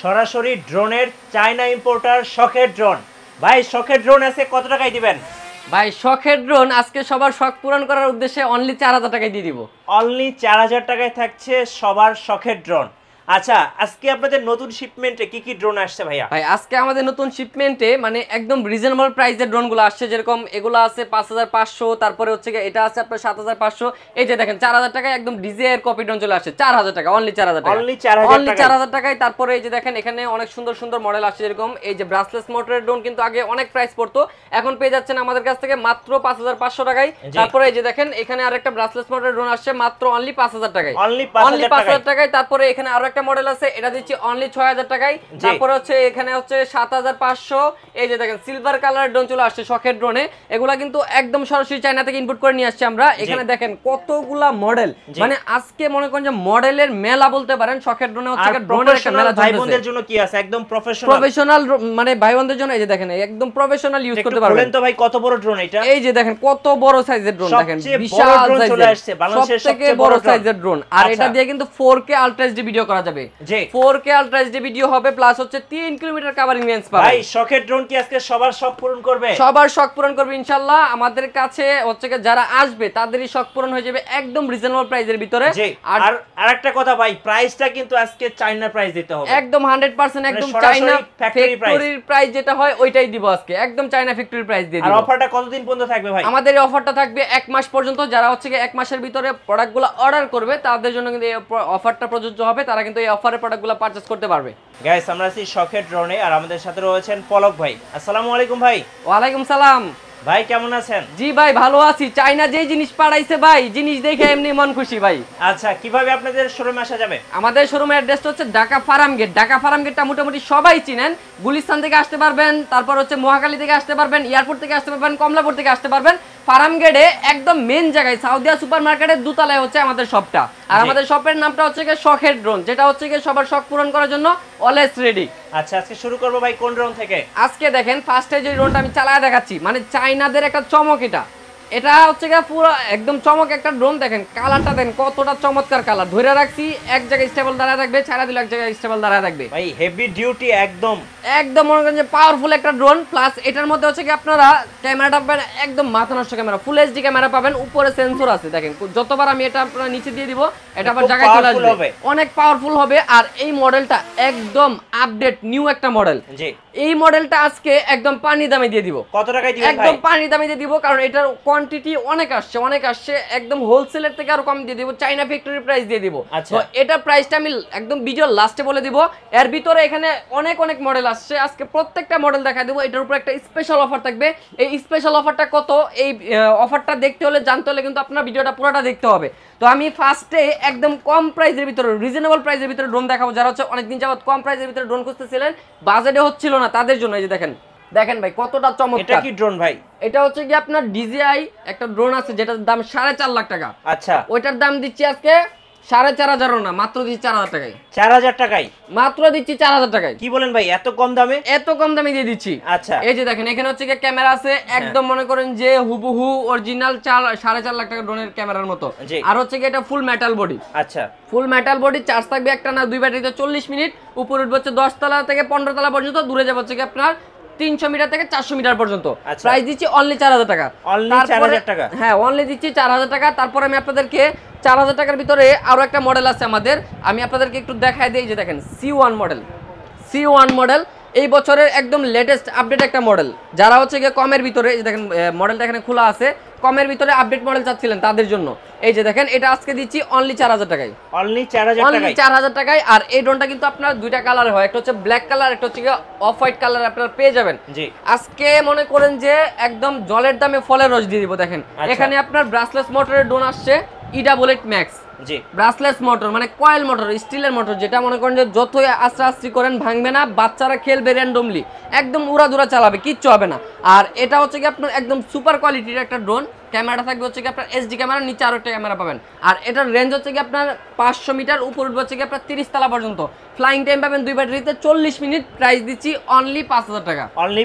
সরাসরি ড্রোনের China importer শখের ড্রোন। ভাই শখের ড্রোন আছে কত টাকায় দিবেন? ভাই শখের ড্রোন আজকে সবার শখ পূরণ করার উদ্দেশ্যে অনলি 4000 টাকায় দিয়ে দিব। অনলি 4000 টাকায় থাকছে সবার শখের ড্রোন। আচ্ছা, আজকে আপনাদের নতুন শিপমেন্টে কি কি ড্রোন আসছে ভাইয়া? ভাই আজকে আমাদের নতুন শিপমেন্টে মানে একদম রিজনেবল প্রাইসের ড্রোনগুলো আসছে, যেরকম এগুলো আছে 5500, তারপরে হচ্ছে এটা আছে আপনার 7500। এই যে দেখেন 4000 টাকায় একদম ডিজে এর কপি ড্রোন চলে আসছে 4000 টাকা, অনলি 4000 টাকা, অনলি 4000 টাকায়। তারপরে এই যে দেখেন এখানে অনেক সুন্দর সুন্দর মডেল আসছে, যেরকম এই যে ব্রাসলেস মোটরের ড্রোন কিন্তু আগে অনেক প্রাইস পড়তো, এখন পেয়ে যাচ্ছেন আমাদের কাছ থেকে মাত্র 5500 টাকায়। তারপরে এই যে দেখেন এখানে আরেকটা ব্রাসলেস মোটরের ড্রোন আসছে মাত্র অনলি 5000 টাকায়, অনলি 5000 টাকায়। তারপরে এখানে আরো একটা মডেল আছে, এটা দিচ্ছি অনলি 6000 টাকায়। তারপরে হচ্ছে এখানে হচ্ছে 7500। এই যে দেখেন সিলভার কালারের ড্রোন চলে আসছে শখের ড্রোনে, এগুলা কিন্তু একদম সরাসরি চায়না থেকে ইম্পোর্ট করে নিয়ে আসছে আমরা। এখানে দেখেন কতগুলা মডেল, মানে আজকে মনে করেন যে মডেলের মেলা বলতে পারেন শখের ড্রোনে হচ্ছে ড্রোনের একটা মেলা। ভাই বোনদের জন্য কি আছে একদম প্রফেশনাল, মানে ভাই বোনদের জন্য এই যে দেখেন একদম প্রফেশনাল ইউজ করতে পারবেন। বলেন তো ভাই কত বড় ড্রোন এটা? এই যে দেখেন কত বড় সাইজের ড্রোন, দেখেন বিশাল সাইজের, বাংলাদেশের সবচেয়ে বড় সাইজের ড্রোন। আর এটা দিয়ে কিন্তু 4K আলট্রা এইচডি ভিডিও করা যাবে। 4K আলট্রা এইচডি ভিডিও হবে, প্লাস হচ্ছে 3 কিলোমিটার কভারিং রেঞ্জ পাবে। ভাই শখের ড্রোন কি আজকে সবার শখ পূরণ করবে? সবার শখ পূরণ করবে ইনশাআল্লাহ। আমাদের কাছে হচ্ছে যারা আসবে তাদেরই শখ পূরণ হয়ে যাবে একদম রিজনেবল প্রাইসের ভিতরে। আর আরেকটা কথা ভাই, প্রাইসটা কিন্তু আজকে চায়না প্রাইস দিতে হবে, একদম 100% একদম চায়না ফ্যাক্টরির প্রাইস যেটা হয় ওইটাই দিব আজকে, একদম চায়না ফ্যাক্টরির প্রাইস দিয়ে দিব। আর অফারটা কতদিন পর্যন্ত থাকবে ভাই? আমাদের এই অফারটা থাকবে 1 মাস পর্যন্ত। যারা হচ্ছে 1 মাসের ভিতরে প্রোডাক্টগুলো অর্ডার করবে তাদের জন্য কিন্তু এই অফারটা প্রযোজ্য হবে, তারা কিন্তু এই অফারের প্রোডাক্টগুলো পারচেজ করতে পারবে। গাইস আমরা আছি শখের ড্রোনে, আর আমাদের সাথে রয়েছেন পলক ভাই। আসসালামু আলাইকুম ভাই। ওয়ালাইকুম সালাম ভাই, কেমন আছেন? জি ভাই ভালো আছি। চায়না যেই জিনিস পাঠাইছে ভাই, জিনিস দেখে এমনি মন খুশি ভাই। আচ্ছা, কিভাবে আপনাদের শোরুমে আসা যাবে? আমাদের শোরুমের অ্যাড্রেসটা হচ্ছে ঢাকা ফার্ম গেট। ঢাকা ফার্ম গেটটা মোটামুটি সবাই চিনেন। গুলিস্তান থেকে আসতে পারবেন, তারপর হচ্ছে মহাখালী থেকে আসতে পারবেন, এয়ারপোর্ট থেকে আসতে পারবেন, কমলাপুর থেকে আসতে পারবেন। ফার্ম গেটে একদম মেন জায়গায় সাউদিয়া সুপার মার্কেটের দোতলায় হচ্ছে আমাদের শপটা। আর আমাদের শপের নামটা হচ্ছে শখের ড্রোন, যেটা হচ্ছে সবার শখ পূরণ করার জন্য অলওয়েজ রেডি। আচ্ছা, আজকে শুরু করব ভাই কোন ড্রোন থেকে? আজকে দেখেন ফার্স্টে যে ড্রোনটা আমি চালায় দেখাচ্ছি, মানে চায়নাদের একটা চমক এটা হচ্ছে পুরো একদম চমক একটা ড্রোন। দেখেন কালারটা দেন কতটা চমৎকার কালার। ধরে রাখছি এক জায়গায় স্টেবল দাঁড়ায় থাকবে, ছাড়া দিলে এক জায়গায় স্টেবল দাঁড়ায় থাকবে। ভাই হেভি ডিউটি, একদম মনে করেন যে পাওয়ারফুল একটা ড্রোন। প্লাস এটার মধ্যে হচ্ছে আপনারা ক্যামেরাটা পাবেন একদম মাথা নষ্ট ক্যামেরা, ফুল এইচডি ক্যামেরা পাবেন। উপরে সেন্সর আছে, দেখেন যতবার আমি এটা আপনারা নিচে দিয়ে দিব এটা আবার জায়গায় চলে আসবে, অনেক পাওয়ারফুল হবে। আর এই মডেলটা একদম আপডেট নিউ একটা মডেল। জি, এই মডেলটা আজকে একদম পানি দামে দিয়ে দিব। কত টাকায় দিবেন ভাই? একদম পানি দামে দিয়ে দিব, কারণ এটার কোয়ান্টিটি অনেক আসছে, একদম হোলসেলের থেকে আরো কম দিয়ে দিব, চায়না ফ্যাক্টরি প্রাইস দিয়ে দিব। তো এটা প্রাইসটা আমি একদম ভিডিও লাস্টে বলে দিব। এর ভিতরে এখানে অনেক মডেল আসছে, আজকে প্রত্যেকটা মডেল দেখাই দেব। এটার উপর একটা স্পেশাল অফার থাকবে। এই স্পেশাল অফারটা কত, এই অফারটা দেখতে হলে জানতে হলে কিন্তু আপনার ভিডিওটা পুরোটা দেখতে হবে। তো আমি ফার্স্টে একদম কম প্রাইসের ভিতরে, রিজনেবল প্রাইসের ভিতরে ড্রোন দেখাবো। যারা হচ্ছে অনেকদিন যাবত কম প্রাইসের ভিতরে ড্রোন খুঁজতেছিলেন, বাজেটে হচ্ছিল না, তাদের জন্য। এই যে দেখেন ভাই কতটা চমৎকার। এটা কি ড্রোন ভাই? এটা হচ্ছে আপনার DJI একটা ড্রোন আছে, যেটার দাম 4.5 লাখ টাকা। আচ্ছা, ওইটার দাম দিচ্ছি আজকে 4500 না, মাত্র দিচ্ছি 4000 টাকায়। 4000 টাকায় মাত্র দিচ্ছি 4000 টাকায়। কি বলেন ভাই, এত কম দামে? এত কম দামে দিয়ে দিচ্ছি। আচ্ছা, এই যে দেখেন এখানে হচ্ছে ক্যামেরা আছে, একদম মনে করেন যে হুবহু অরিজিনাল 4.5 লাখ টাকা ড্রোনের ক্যামেরার মতো। আর হচ্ছে এটা ফুল মেটাল বডি। আচ্ছা, ফুল মেটাল বডি, চার্জ থাকবে একটা না দুই ব্যাটারিতে 40 মিনিট। উপরে উঠবে হচ্ছে 10 তলা থেকে 15 তলা পর্যন্ত, দূরে যাবে হচ্ছে আপনার 300 মিটার থেকে 400 মিটার পর্যন্ত। প্রাইস দিচ্ছি অনলি 4000 টাকা। অনলি 4000 টাকা? হ্যাঁ, অনলি দিচ্ছি 4000 টাকা। তারপর আমি আপনাদেরকে 4000 টাকার ভিতরে আরো একটা মডেল আছে আমাদের, আমি আপনাদেরকে একটু দেখাই দিই। যে দেখেন C1 মডেল, এই বছরের একদম লেটেস্ট আপডেট একটা মডেল। যারা হচ্ছে কমের ভিতরে, এই যে দেখেন মডেলটা এখানে খোলা আছে, কমের ভিতরে আপডেট মডেল চাচ্ছিলেন তাদের জন্য। এই যে দেখেন এটা আজকে দিচ্ছি অনলি 4000 টাকায়। অনলি 4000 টাকায়। আর এই ড্রোনটা কিন্তু আপনার দুইটা কালার হয়, একটা হচ্ছে ব্ল্যাক কালার, একটা হচ্ছে অফ হোয়াইট কালার আপনারা পেয়ে যাবেন। জি, আজকে মনে করেন যে একদম জলের দামে ফলের রস দিয়ে দিব। দেখেন এখানে আপনার ব্রাসলেস মোটরের ড্রোন আসছে, E88 ম্যাক্স। জি, ব্রাসলেস মোটর মানে কয়েল মোটর, স্টিলের মোটর, যেটা মনে করেন যে যতই আস্তে করেন ভাঙবে না, বাচ্চারা খেলবে র্যান্ডমলি, একদম উড়াধুরা চালাবে, কিচ্ছু হবে না। আর এটা হচ্ছে আপনার একদম সুপার কোয়ালিটির একটা ড্রোন। ক্যামেরাটা থাকবে হচ্ছে আপনার HD ক্যামেরা, নিচে আরো একটা ক্যামেরা পাবেন। আর এটার রেঞ্জ হচ্ছে আপনার 500 মিটার, উপর উঠবে হচ্ছে আপনার 30 তলা পর্যন্ত। ফ্লাইং টাইম পাবেন 2 ব্যাটারিতে 40 মিনিট, প্রাইস দিচ্ছি অনলি 5000 টাকা, অনলি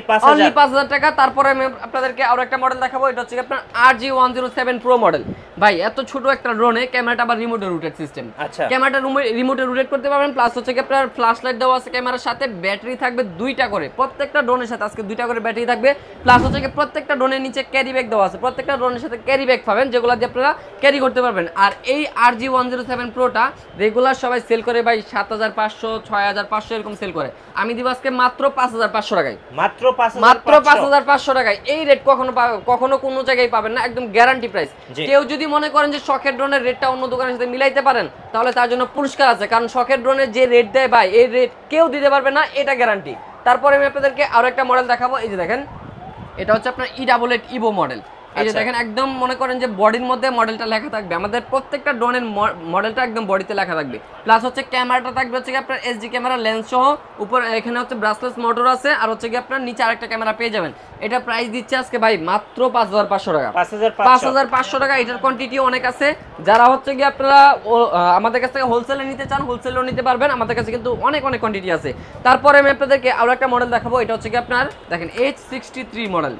5000 টাকা। তারপরে আমি আপনাদেরকে আরো একটা মডেল দেখাবো, এটা হচ্ছে আপনার RG107 Pro মডেল। ভাই এত ছোট একটা ড্রোনে ক্যামেরাটা আবার রিমোটে রোটেট সিস্টেম, আচ্ছা ক্যামেরাটা রিমোটে রোটেট করতে পারবেন, প্লাস হচ্ছে কি আপনার ফ্ল্যাশ লাইট দেওয়া আছে ক্যামেরার সাথে, ব্যাটারি থাকবে 2টা করে, প্রত্যেকটা ড্রোনের সাথে আজকে 2টা করে ব্যাটারি থাকবে, প্লাস হচ্ছে কি প্রত্যেকটা ড্রোনের নিচে ক্যারি ব্যাগ দেওয়া আছে, প্রত্যেকটা ড্রোনের সাথে ক্যারি ব্যাগ পাবেন যেগুলো দিয়ে আপনারা ক্যারি করতে পারবেন। আর এই RG107 Proটা রেগুলার সবাই সেল করে ভাই 7500 6500 এরকম সেল করে, আমি দিব আজকে মাত্র 5500 টাকায়, মাত্র 5500 টাকায়। এই রেট কখনো কোনো জায়গায় পাবেন না, একদম গ্যারান্টি প্রাইস। কেউ যদি মনে করেন যে শখের ড্রোনের রেটটা অন্য দোকানের সাথে মিলাইতে পারেন, তাহলে তার জন্য পুরস্কার আছে, কারণ শখের ড্রোনের যে রেট দেয় ভাই এই রেট কেউ দিতে পারবে না, এটা গ্যারান্টি। তারপরে আমি আপনাদেরকে আরো একটা মডেল দেখাবো, এই যে দেখেন এটা হচ্ছে আপনার E88 ইভো মডেল। এই যে দেখেন একদম মনে করেন যে বডির মধ্যে মডেলটা লেখা থাকবে, আমাদের প্রত্যেকটা ড্রোনের মডেলটা একদম বডিতে লেখা থাকবে, প্লাস হচ্ছে ক্যামেরাটা থাকবে হচ্ছে কি আপনার SD ক্যামেরা লেন্স সহ, উপর এখানে হচ্ছে ব্রাসলেস মোটর আছে, আর হচ্ছে কি আপনার নিচে আরেকটা ক্যামেরা পেয়ে যাবেন। এটা প্রাইস দিচ্ছে আজকে ভাই মাত্র 5500 টাকা, 5500 টাকা। এটার কোয়ান্টিটি অনেক আছে, যারা হচ্ছে কি আপনারা আমাদের কাছ থেকে হোলসেলে নিতে চান হোলসেলেও নিতে পারবেন, আমাদের কাছে কিন্তু অনেক কোয়ান্টিটি আছে। তারপরে আমি আপনাদেরকে আরো একটা মডেল দেখাবো, এটা হচ্ছে কি আপনার দেখেন H63 মডেল,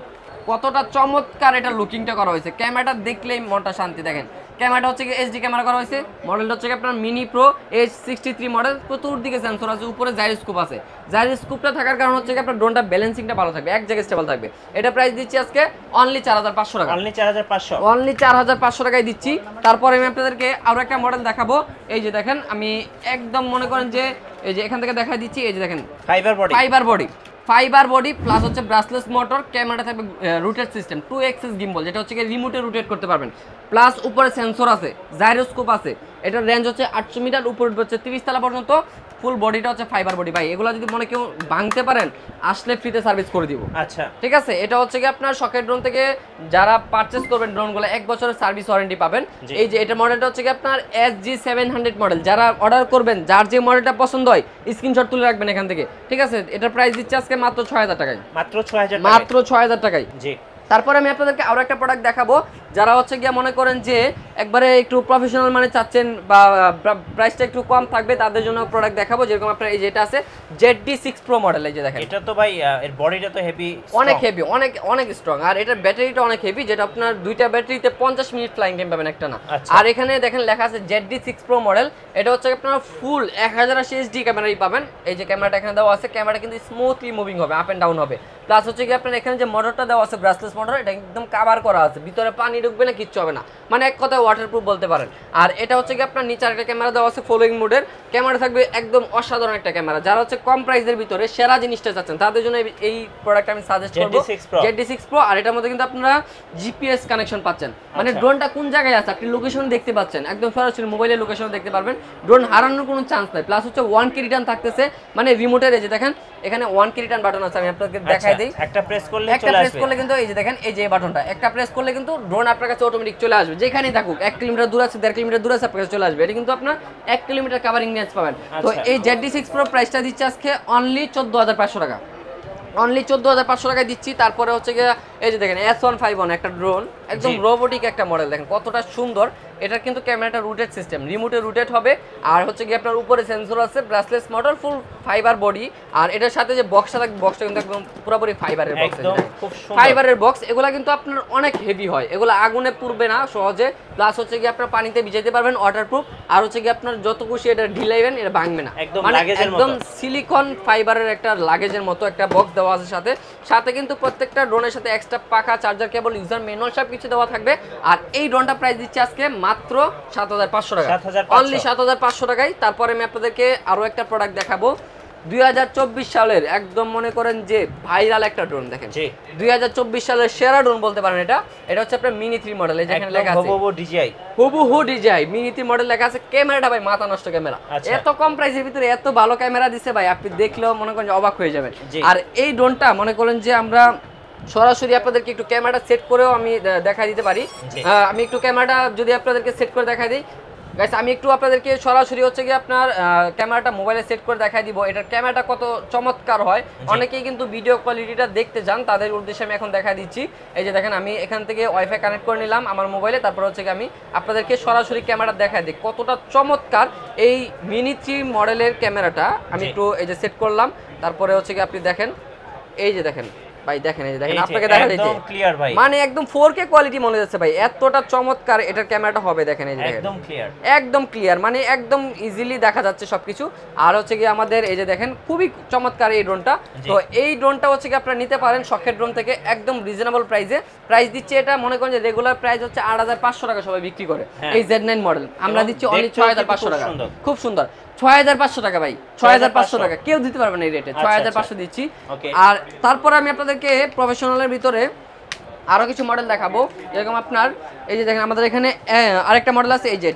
কতটা চমৎকার এটা লুকিংটা করা হয়েছে, ক্যামেরাটা দেখলেই মনটা শান্তি। দেখেন ক্যামেরাটা হচ্ছে SD ক্যামেরা করা হয়েছে, মডেলটা হচ্ছে আপনার মিনি প্রো H63 মডেল, চতুর্দিকে সেন্সর আছে, উপরে জাইরোস্কোপ আছে, জাইরোস্কোপটা থাকার কারণ হচ্ছে কি আপনার ড্রোনটা ব্যালেন্সিংটা ভালো থাকবে, এক জায়গায় স্টেবল থাকবে। এটা প্রাইস দিচ্ছি আজকে অনলি 4500 টাকা, অনলি 4500 টাকায় দিচ্ছি। তারপরে আমি আপনাদেরকে আরো একটা মডেল দেখাবো, এই যে দেখেন আমি একদম মনে করেন যে এই যে এখান থেকে দেখাই দিচ্ছি, এই যে দেখেন ফাইবার বডি প্লাস হচ্ছে ব্রাসলেস মোটর, ক্যামেরা থাকবে রুটেড সিস্টেম 2 এক্সিস গিম্বল, যেটা হচ্ছে রিমোটে রোটেট করতে পারবেন, প্লাস উপরে সেন্সর আছে, জাইরোস্কোপ আছে, এটার রেঞ্জ হচ্ছে 800 মিটার, উপরে হচ্ছে 30 তলা পর্যন্ত, ফুল বডিটা হচ্ছে ফাইবার বডি। ভাই এগুলো যদি মনে কেউ ভাঙতে পারেন আসলে ফ্রিতে সার্ভিস করে দিব, আচ্ছা ঠিক আছে। এটা হচ্ছে কি আপনার শখের ড্রোন থেকে যারা পারচেজ করবেন ড্রোনগুলো 1 বছরের সার্ভিস ওয়ারেন্টি পাবেন। এই যে এটা মডেলটা হচ্ছে কি আপনার SG700 মডেল, যারা অর্ডার করবেন যার যে মডেলটা পছন্দ হয় স্ক্রিনশট তুলে রাখবেন এখান থেকে, ঠিক আছে। এটার প্রাইস দিচ্ছে আজকে মাত্র 6000 টাকায়, মাত্র 6000 টাকায়। জি তারপরে আমি আপনাদেরকে আরো একটা প্রোডাক্ট দেখাবো, যারা হচ্ছে গিয়ে মনে করেন যে একবারে একটু প্রফেশনাল মানে চাচ্ছেন বা প্রাইসটা একটু কম থাকবে, তাদের জন্য প্রোডাক্ট দেখাবো। যেরকম আপনার এই যেটা আছে ZD6 Pro মডেল, এই যে দেখেন এটা তো ভাই এর বডিটা তো হেভি, অনেক হেভি, অনেক স্ট্রং, আর এটার ব্যাটারিটা অনেক হেভি, যেটা আপনার দুইটা ব্যাটারিতে 50 মিনিট ফ্লাইং টাইম পাবেন একটা না। আর এখানে দেখেন লেখা আছে ZD6 Pro মডেল, এটা হচ্ছে আপনার ফুল 1080 HD ক্যামেরাই পাবেন। এই যে ক্যামেরাটা এখানে দেওয়া আছে, ক্যামেরাটা কিন্তু স্মুথলি মুভিং হবে, আপ এন্ড ডাউন হবে, প্লাস হচ্ছে কি আপনার এখানে যে মোটরটা দেওয়া আছে ব্রাসলেস মোটর, এটা একদম কভার করা আছে, ভিতরে পানি ঢুকবে না, কিচ্ছু হবে না, মানে এক কথায় ওয়াটারপ্রুফ বলতে পারেন। আর এটা হচ্ছে কি আপনার নিচে একটা ক্যামেরা দেওয়া আছে ফলোইং মোডের, ক্যামেরা থাকবে একদম অসাধারণ একটা ক্যামেরা। যারা হচ্ছে কম প্রাইসের ভিতরে সেরা জিনিসটা চাচ্ছেন তাদের জন্য এই প্রোডাক্ট আমি সাজেস্ট করব, ZD6 Pro। আর এটার মধ্যে কিন্তু আপনারা GPS কানেকশন পাচ্ছেন, মানে ড্রোনটা কোন জায়গায় আছে আপনি লোকেশন দেখতে পাচ্ছেন, একদম সরাসরি মোবাইলের লোকেশন দেখতে পারবেন, ড্রোন হারানোর কোনো চান্স নাই। প্লাস হচ্ছে 1K রিটার্ন থাকতেছে, মানে রিমোটের এই যে দেখেন এখানে 1K রিটার্ন বাটন আছে, আমি আপনাদের দেখাই দেই, একটা প্রেস করলে কিন্তু এই যে দেখেন এই যে বাটনটা একটা প্রেস করলে কিন্তু ড্রোন আপনার কাছে অটোমেটিক চলে আসবে, যেখানেই থাকুক, 1 কিলোমিটার দূর আছে 1.5 কিলোমিটার দূর আছে আপনার কাছে চলে আসবে। এটা কিন্তু আপনার 1 কিলোমিটার কভারিং রেঞ্জ পাবেন। তো এই ZD6 Pro প্রাইসটা দিচ্ছে আজকে অনলি 14500 টাকা, অনলি 14500 টাকায় দিচ্ছি। তারপরে হচ্ছে গিয়ে এই যে দেখেন S151 একটা ড্রোন, একদম রোবোটিক একটা মডেল, দেখেন কতটা সুন্দর। এটার কিন্তু ক্যামেরাটা রুটেড সিস্টেম, রিমোটে রুটেড হবে, আর হচ্ছে কি আপনার উপরে সেন্সর আছে, brushless motor, full fibre body, আর এটার সাথে যে বক্সটা থাকবে বক্সটা কিন্তু একদম পুরোপুরি ফাইবারের বক্স, ফাইবারের বক্স। এগুলা কিন্তু আপনার অনেক হেভি হয়, এগুলো আগুনে পুড়বে না সহজে, প্লাস হচ্ছে কি আপনার পানিতে ভিজাইতে পারবেন, ওয়াটারপ্রুফ, আর হচ্ছে কি আপনার যত খুশি এটা ঢিলাইবেন এটা ভাঙবে না, মানে একদম সিলিকন ফাইবারের একটা লাগেজের মতো একটা বক্স দেওয়া আছে সাথে। সাথে কিন্তু প্রত্যেকটা ড্রোনের সাথে এক্সট্রা পাখা, চার্জার কেবল, ইউজার ম্যানুয়াল সব কিছু দেওয়া থাকবে। আর এই ড্রোনটা প্রাইস দিচ্ছে আজকে মাত্র 7500 টাকা, অনলি 7500 টাকায়। তারপরে আমি আপনাদেরকে আরো একটা প্রোডাক্ট দেখাবো, 2024 সালের একদম মনে করেন যে ভাইরাল একটা ড্রোন, দেখেন 2024 সালের সেরা ড্রোন বলতে পারেন এটা। এটা হচ্ছে আপনার মিনি 3 মডেল, এই যেখানে লেখা আছে হুবহু DJI মিনি 3 মডেল লেখা আছে। ক্যামেরাটা ভাই মাথা নষ্ট ক্যামেরা, এত কম প্রাইসের ভিতরে এত ভালো ক্যামেরা দিছে ভাই, আপনি দেখলেও মনে করেন অবাক হয়ে যাবেন। আর এই ড্রোনটা মনে করেন যে আমরা সরাসরি আপনাদেরকে একটু ক্যামেরাটা সেট করেও আমি দেখাই দিতে পারি। আমি একটু ক্যামেরাটা যদি আপনাদেরকে সেট করে দেখাই দিই, গাইস আমি একটু আপনাদেরকে সরাসরি হচ্ছে কি আপনার ক্যামেরাটা মোবাইলে সেট করে দেখাই দিব, এটার ক্যামেরাটা কত চমৎকার হয়। অনেকেই কিন্তু ভিডিও কোয়ালিটিটা দেখতে চান, তাদের উদ্দেশ্যে আমি এখন দেখাই দিচ্ছি। এই যে দেখেন আমি এখান থেকে ওয়াইফাই কানেক্ট করে নিলাম আমার মোবাইলে, তারপর হচ্ছে কি আমি আপনাদেরকে সরাসরি ক্যামেরা দেখাই দিই কতটা চমৎকার এই মিনি 3 মডেলের ক্যামেরাটা। আমি একটু এই যে সেট করলাম, তারপরে হচ্ছে কি আপনি দেখেন, এই যে দেখেন ভাই, দেখেন এই যে দেখেন, আপনাকে দেখা যাচ্ছে একদম ক্লিয়ার ভাই, মানে একদম 4K কোয়ালিটি মনে হচ্ছে ভাই, এতটা চমৎকার এটার ক্যামেরাটা হবে। দেখেন এই যে দেখেন একদম ক্লিয়ার, একদম ক্লিয়ার, মানে একদম ইজিলি দেখা যাচ্ছে সবকিছু। আর হচ্ছে কি আমাদের এই যে দেখেন খুবই চমৎকার এই ড্রোনটা। তো এই ড্রোনটা হচ্ছে কি আপনারা নিতে পারেন শখের ড্রোন থেকে একদম রিজনেবল প্রাইসে। প্রাইস দিচ্ছে এটা মনে করেন যে রেগুলার প্রাইস হচ্ছে 8500 টাকা সবাই বিক্রি করে এই Z9 মডেল, আমরা দিচ্ছি অনলি 6500 টাকা। খুব সুন্দর, 6500 টাকা ভাই, 6500 টাকা কেউ দিতে পারবে না এই রেটে, 6500 দিচ্ছি। আর তারপর আমি আপনাদেরকে প্রফেশনালের ভিতরে আরো কিছু মডেল দেখাবো, যেরকম আপনার এই যে দেখেন আমাদের এখানে আরেকটা মডেল আছে, এই যে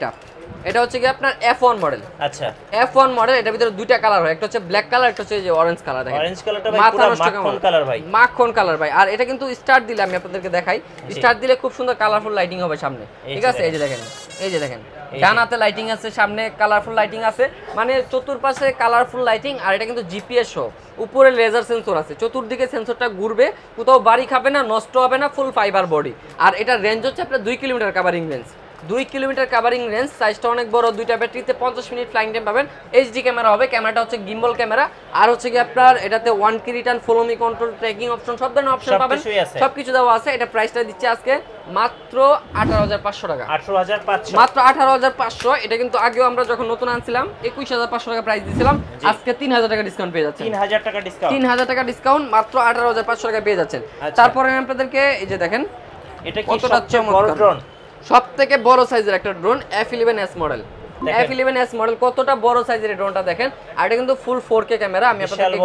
এটা হচ্ছে কি আপনার F1 মডেল। আচ্ছা, F1 মডেল, এটার ভিতরে দুইটা কালার হয়, একটা হচ্ছে ব্ল্যাক কালার, একটা হচ্ছে এই যে অরেঞ্জ কালার। দেখেন অরেঞ্জ কালারটা ভাই পুরো মাখন কালার ভাই, মাখন কালার ভাই। আর এটা কিন্তু স্টার্ট দিলে আমি আপনাদেরকে দেখাই, স্টার্ট দিলে খুব সুন্দর কালারফুল লাইটিং হবে সামনে, ঠিক আছে? এই যে দেখেন, এই যে দেখেন ডানাতে লাইটিং আছে, সামনে কালারফুল লাইটিং আছে, মানে চতুর্পাশে কালারফুল লাইটিং। আর এটা কিন্তু জিপিএস সহ, উপরে লেজার সেন্সর আছে, চতুর্দিকে সেন্সরটা ঘুরবে, কোথাও বাড়ি খাবে না, নষ্ট হবে না, ফুল ফাইবার বডি। আর এটা রেঞ্জ হচ্ছে আপনার 2 kilometre covering range, 2 kilometre covering range. সাইজটা অনেক বড়, দুইটা ব্যাটারিতে 50 মিনিট ফ্লাইং টাইম পাবেন। এইচডি ক্যামেরা হবে, ক্যামেরাটা হচ্ছে গিম্বল ক্যামেরা। আর হচ্ছে কি আপনার এটাতে 1 কি return, follow me control, tracking option, সব ধরনের অপশন পাবেন, সবকিছু দেওয়া আছে। এটা প্রাইসটা দিচ্ছে আজকে মাত্র 18500 টাকা, 18500, মাত্র 18500। এটা কিন্তু আগেও আমরা যখন নতুন আনছিলাম 21500 টাকা প্রাইস দিয়েছিলাম, আজকে 3000 টাকা ডিসকাউন্ট পেয়ে যাচ্ছেন, 3000 টাকা ডিসকাউন্ট, 3000 টাকা ডিসকাউন্ট, মাত্র 18500 টাকা পেয়ে যাচ্ছেন। তারপরে আমি আপনাদেরকে এই যে দেখেন এটা কি সবচেয়ে বড় ড্রোন, সবথেকে বড় সাইজের একটা drone F11s model. F11s model কতটা বড় সাইজের ড্রোনটা দেখেন। আর এটা কিন্তু ফুল 4K ক্যামেরা, আমি আপনাদেরকে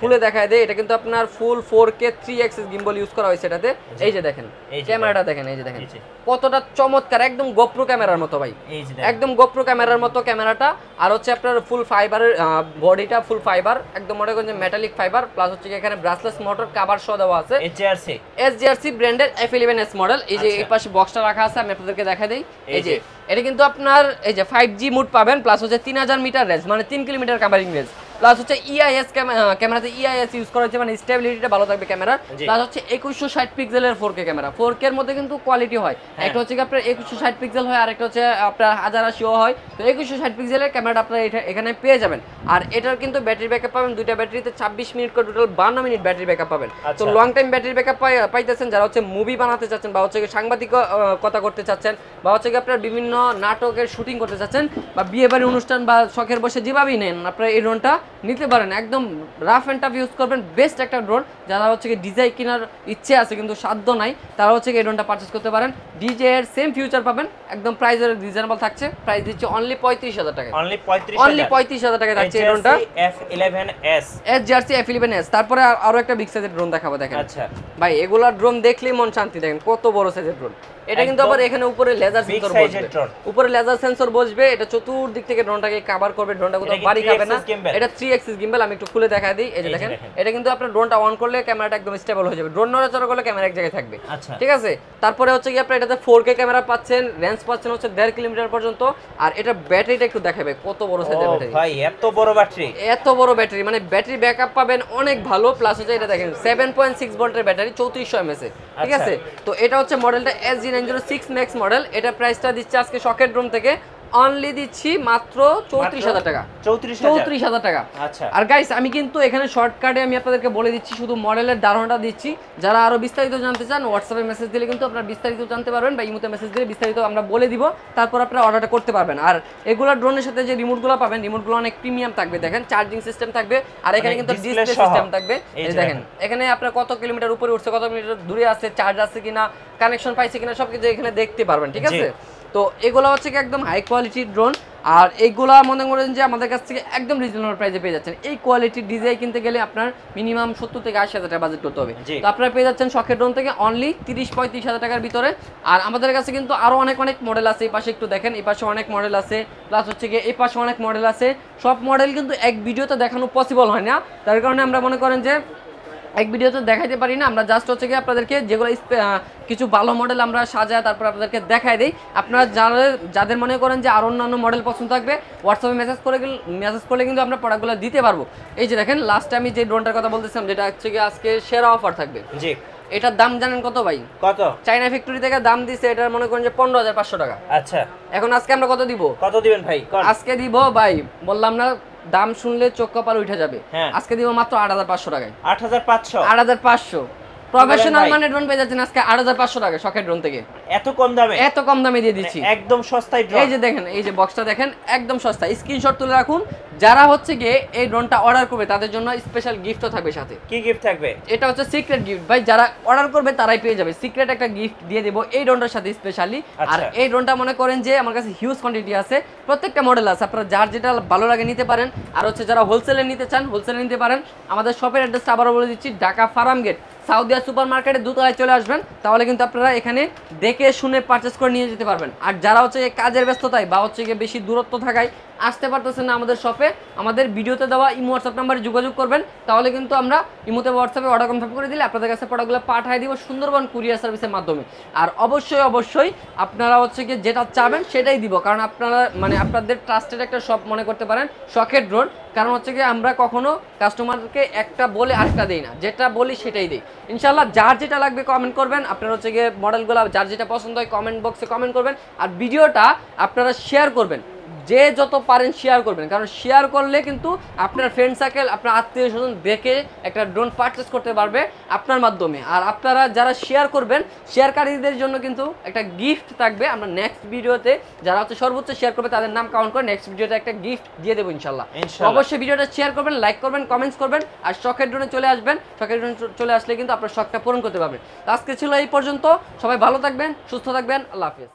খুলে দেখাই দেই। এটা কিন্তু আপনার ফুল 4K 3 অ্যাক্সিস গিম্বল ইউজ করা হয়েছে এটাতে। এই যে দেখেন ক্যামেরাটা দেখেন, এই যে দেখেন কতটা চমৎকার, একদম গোপ্রো ক্যামেরার মতো ভাই, একদম গোপ্রো ক্যামেরার মতো ক্যামেরাটা। আর হচ্ছে আপনার ফুল ফাইবারের বডিটা, ফুল ফাইবার, একদম মনে করেন যে মেটালিক ফাইবার, প্লাস হচ্ছে এখানে ব্রাসলেস মোটর কভার সহ দেওয়া আছে, SGRC ব্র্যান্ডের F11s মডেল। এই যে এই পাশে বক্সটা রাখা আছে, আমি আপনাদেরকে দেখাই দেই। এই যে এটা কিন্তু আপনার এই যে 5G মোড পাবেন, প্লাস হচ্ছে 3000 মিটার রেঞ্জ, মানে 3 কিলোমিটার কাভারিং রেঞ্জ, প্লাস হচ্ছে EIS ক্যামেরাতে EIS ইউজ করা হচ্ছে, মানে স্টেবিলিটিটা ভালো থাকবে ক্যামেরা। প্লাস হচ্ছে 2160 পিক্সেলের 4K ক্যামেরা। 4K এর মধ্যে কিন্তু কোয়ালিটি হয়, একটা হচ্ছে কি আপনার 2160 পিক্সেল হয়, আর একটা হচ্ছে আপনার 1080 হয়। তো 2160 পিক্সেলের ক্যামেরাটা আপনারা এখানে পেয়ে যাবেন। আর এটার কিন্তু ব্যাটারি ব্যাকআপ পাবেন, দুইটা ব্যাটারিতে 26 মিনিট করে টোটাল 52 মিনিট ব্যাটারি ব্যাকআপ পাবেন। তো লং টাইম ব্যাটারি ব্যাকআপ পাইতেছেন যারা হচ্ছে মুভি বানাতে চাচ্ছেন, বা হচ্ছে সাংবাদিকতা করতে চাচ্ছেন, বা হচ্ছে কি আপনার বিভিন্ন নাটকের শুটিং করতে চাচ্ছেন, বা বিয়ে বাড়ির অনুষ্ঠান বা শখের বসে যেভাবেই নেন আপনারা এই ড্রোনটা নিতে পারেন। একদম রাফ এন্ড টাফ ইউজ করবেন, বেস্ট একটা ড্রোন। যারা হচ্ছে কি ডিজাই কেনার ইচ্ছে আছে কিন্তু সাধ্য নাই, তারা হচ্ছে কি এই ড্রোনটা পারচেজ করতে পারেন। ডিজে এর সেম ফিউচার পাবেন, একদম প্রাইসের রিজনেবল থাকছে। প্রাইস দিচ্ছে অনলি 35000 টাকা, অনলি 35000 টাকা থাকছে এই ড্রোনটা F11s, SGRC F11s। তারপরে আরো একটা বিগ সাইজের ড্রোন দেখাবো, দেখেন। আচ্ছা ভাই এগুলা ড্রোন দেখলেই মন শান্তি, দেখেন কত বড় সাইজের ড্রোন। এটা কিন্তু আবার এখানে উপরে লেজার সেন্সর বসবে, উপরে লেজার সেন্সর বসবে, এটা চতুর্দিক থেকে ড্রোনটাকে কভার করবে, ড্রোনটা কোথাও বাড়ি খাবে না। এটা 3 অ্যাক্সিস গিম্বল, আমি একটু খুলে দেখাই দিই। এই যে দেখেন এটা কিন্তু আপনার ড্রোনটা অন করলে ক্যামেরাটা একদম স্টেবল হয়ে যাবে, ড্রোন নড়াচড়া করলে ক্যামেরা এক জায়গায় থাকবে, ঠিক আছে? তারপরে হচ্ছে কি আপনি এটাতে 4K ক্যামেরা পাচ্ছেন, রেঞ্জ পাচ্ছেন হচ্ছে 1.5 কিলোমিটার পর্যন্ত। আর এটা ব্যাটারিটা একটু দেখাবে কত বড় সাইজের ব্যাটারি ভাই, এত বড় ব্যাটারি, এত বড় ব্যাটারি, মানে ব্যাটারি ব্যাকআপ পাবেন অনেক ভালো। প্লাস হচ্ছে এটা দেখেন 7.6 ভোল্টের ব্যাটারি, 3400 mAh, ঠিক আছে? তো এটা হচ্ছে মডেলটা SG906 Max মডেল। এটা প্রাইসটা দিচ্ছে আজকে শকের ড্রোন থেকে অনলি দিচ্ছি মাত্র 34000 টাকা, 34000 টাকা। আচ্ছা, আর গাইস আমি কিন্তু এখানে শর্টকাটে আমি আপনাদেরকে বলে দিচ্ছি, শুধু মডেলের ধারণাটা দিচ্ছি। যারা আরো বিস্তারিত জানতে চান হোয়াটসঅ্যাপে মেসেজ দিলে কিন্তু আপনারা বিস্তারিত জানতে পারবেন, বা ইমোতে মেসেজ দিলে বিস্তারিত আমরা বলে দিব, তারপর আপনারা অর্ডারটা করতে পারবেন। আর এগুলা ড্রোনের সাথে যে রিমোটগুলো পাবেন, রিমোটগুলো অনেক প্রিমিয়াম থাকবে, দেখেন চার্জিং সিস্টেম থাকবে, আর এখানে কিন্তু ডিসপ্লে সিস্টেম থাকবে। এই দেখেন এখানে আপনার কত কিলোমিটার উপরে উঠছে, কত মিটার দূরে আছে, চার্জ আছে কিনা, কানেকশন পাইছে কিনা, সবকিছু এখানে দেখতে পারবেন, ঠিক আছে? তো এগুলো হচ্ছে কি একদম হাই কোয়ালিটির ড্রোন। আর এইগুলা মনে করেন যে আমাদের কাছ থেকে একদম রিজনেবল প্রাইসে পেয়ে যাচ্ছেন। এই কোয়ালিটির ডিজাইন কিনতে গেলে আপনার মিনিমাম 70 থেকে 80,000 টাকা বাজেট করতে হবে। তো আপনারা পেয়ে যাচ্ছেন শখের ড্রোন থেকে অনলি 30-35,000 টাকার ভিতরে। আর আমাদের কাছে কিন্তু আরো অনেক মডেল আছে, এই পাশে একটু দেখেন, এই পাশে অনেক মডেল আছে, প্লাস হচ্ছে কি এই পাশে অনেক মডেল আছে। সব মডেল কিন্তু এক ভিডিওতে দেখানো পসিবল হয় না, তার কারণে আমরা মনে করেন যে এক ভিডিওতে দেখাইতে পারি না, আমরা জাস্ট হচ্ছে কি আপনাদেরকে যেগুলো কিছু ভালো মডেল আমরা সাজাই তারপর আপনাদেরকে দেখাই দিই। আপনারা যাদের মনে করেন যে আর অন্যান্য মডেল পছন্দ থাকবে হোয়াটসঅ্যাপে মেসেজ করলে কিন্তু আমরা প্রোডাক্টগুলো দিতে পারবো। এই যে দেখেন লাস্ট আমি যে ড্রোনটার কথা বলতেছিলাম যেটা হচ্ছে কি আজকে সেরা অফার থাকবে, জি এটার দাম জানেন কত ভাই? কত? চাইনা ফ্যাক্টরি থেকে দাম দিছে এটার মনে করেন যে 15,500 টাকা। আচ্ছা এখন আজকে আমরা কত দিব? কত দিবেন ভাই? আজকে দিব ভাই, বললাম না দাম শুনলে চোখ কপাল উঠে যাবে, আজকে দিব মাত্র 8,500 টাকায়। 8,500? 8,500 প্রফেশনাল মানে ড্রোন পেয়ে যাচ্ছেন আজকে 8,500 টাকা শখের ড্রোন থেকে। এত কম দামে? এত কম দামে দিয়ে দিচ্ছি, একদম সস্তায় ড্রোন। এই যে দেখেন, এই যে বক্সটা দেখেন একদম সস্তা, স্ক্রিনশট তুলে রাখুন। যারা হচ্ছে গিয়ে এই ড্রোনটা অর্ডার করবে তাদের জন্য স্পেশাল গিফটও থাকবে সাথে। কি গিফট থাকবে? এটা হচ্ছে সিক্রেট গিফট ভাই, যারা অর্ডার করবে তারাই পেয়ে যাবে সিক্রেট একটা গিফট দিয়ে দেব এই ড্রোনটার সাথে স্পেশালি। আর এই ড্রোনটা মনে করেন যে আমার কাছে হিউজ কোয়ান্টিটি আছে, প্রত্যেকটা মডেল আছে, আপনারা যার যেটা ভালো লাগে নিতে পারেন। আর হচ্ছে যারা হোলসেলে নিতে চান হোলসেলে নিতে পারেন। আমাদের শপের অ্যাড্রেসটা আবারও বলে দিচ্ছি, ঢাকা ফার্ম গেট সাউদিয়া সুপার মার্কেটে দোতলায় চলে আসবেন, তাহলে কিন্তু আপনারা এখানে দেখে শুনে পারচেস করে নিয়ে যেতে পারবেন। আর যারা হচ্ছে কাজের ব্যস্ততায় বা হচ্ছে গিয়ে বেশি দূরত্ব থাকায় আসতে পারতেছেন না আমাদের শপে, আমাদের ভিডিওতে দেওয়া ইমো হোয়াটসঅ্যাপ নাম্বারে যোগাযোগ করবেন, তাহলে কিন্তু আমরা ইমোতে হোয়াটসঅ্যাপে অর্ডার কনফার্ম করে দিলে আপনাদের কাছে প্রোডাক্টগুলো পাঠিয়ে দিব সুন্দরবন কুরিয়ার সার্ভিসের মাধ্যমে। আর অবশ্যই আপনারা হচ্ছে কি যেটা চাবেন সেটাই দিব, কারণ আপনারা মানে আপনাদের ট্রাস্টেড একটা শপ মনে করতে পারেন শখের ড্রোন। কারণ হচ্ছে কি আমরা কখনো কাস্টমারকে একটা বলে আরেকটা দিই না, যেটা বলি সেটাই দিই। ইনশাল্লাহ যার যেটা লাগবে কমেন্ট করবেন, আপনারা হচ্ছে গিয়ে মডেলগুলো যার যেটা পছন্দ হয় কমেন্ট বক্সে কমেন্ট করবেন। আর ভিডিওটা আপনারা শেয়ার করবেন, যে যত পারেন শেয়ার করবেন, কারণ শেয়ার করলে কিন্তু আপনার ফ্রেন্ড সার্কেল আপনার আত্মীয় স্বজন দেখে একটা ড্রোন পারচেস করতে পারবে আপনার মাধ্যমে। আর আপনারা যারা শেয়ার করবেন শেয়ারকারীদের জন্য কিন্তু একটা গিফট থাকবে। আমরা নেক্সট ভিডিওতে যারা হচ্ছে সর্বোচ্চ শেয়ার করবে তাদের নাম কাউন্ট করে নেক্সট ভিডিওতে একটা গিফট দিয়ে দেবো ইনশাল্লাহ। অবশ্যই ভিডিওটা শেয়ার করবেন, লাইক করবেন, কমেন্টস করবেন আর শখের ড্রোনে চলে আসবেন। শখের ড্রোনে চলে আসলে কিন্তু আপনার শখটা পূরণ করতে পারবেন। আজকে ছিল এই পর্যন্ত, সবাই ভালো থাকবেন, সুস্থ থাকবেন, আল্লাহ হাফেজ।